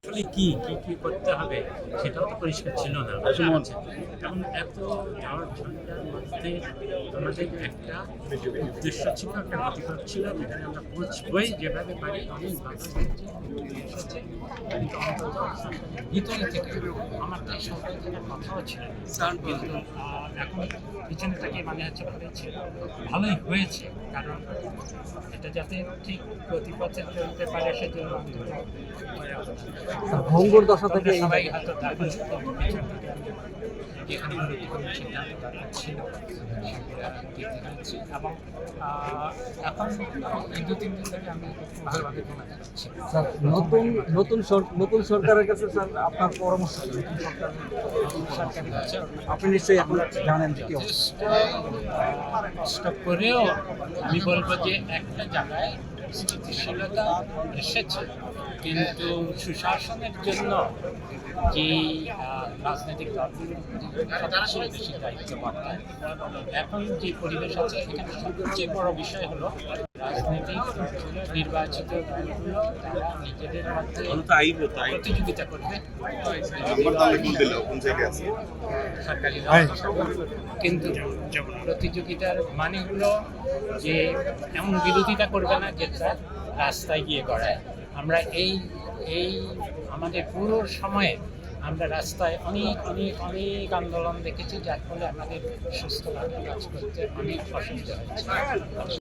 আসলে কি করতে হবে সেটাও তো পরিষ্কার ছিল না। এবং এত ঝড় ঝঞ্ঝার মধ্যে আমাদের একটা উদ্দেশ্য ছিল, একটা গতিপথ ছিল, যেখানে আমরা পৌঁছবই যেভাবে পারি। অনেক ভালো এসেছে, কিন্তু অন্তত ভিতরে থেকে আমার তাই সরকার থেকে কথাও ছিল না। কিন্তু এখন পিছনে থেকে মানে হচ্ছে ভালোই ছিল, ভালোই হয়েছে, কারণ এটা যাতে ঠিক গতিপথে চলতে পারে সেজন্য ভঙ্গুর দশা থেকে সবাই হয়তো যেখানে গুরুত্বপূর্ণ সিদ্ধান্ত দরকার ছিল সেগুলো দিতে হচ্ছে। এবং এখন এই 2-3 দিন ধরে আমি ভালোভাবে ঘুমাতে পারছি। স্যার, নতুন সরকারের কাছে স্যার আপনার পরামর্শ কি? সরকারি কাছে আপনি নিশ্চয়ই এখন জানেন যে কি অবস্থা। কষ্ট করেও আমি বলবো যে একটা জায়গায় স্থিতিশীলতা এসেছে, কিন্তু সুশাসনের জন্য যে রাজনৈতিক দলগুলোর সবচেয়ে বেশি দায়িত্ব বর্তায়। এখন যে পরিবেশ আছে এখানে সবচেয়ে বড় বিষয় হলো রাজনৈতিক নির্বাচিত দলগুলো তারা নিজেদের মধ্যে প্রতিযোগিতা করবে সরকারি দল, কিন্তু প্রতিযোগিতার মানে হলো যে এমন বিরোধিতা করবে না যেটা রাস্তায় গিয়ে করায়। আমরা এই আমাদের পুরো সময়ে আমরা রাস্তায় অনেক আন্দোলন দেখেছি, যার ফলে আমাদের সুস্থভাবে কাজ করতে অনেক অসুবিধা হয়েছে।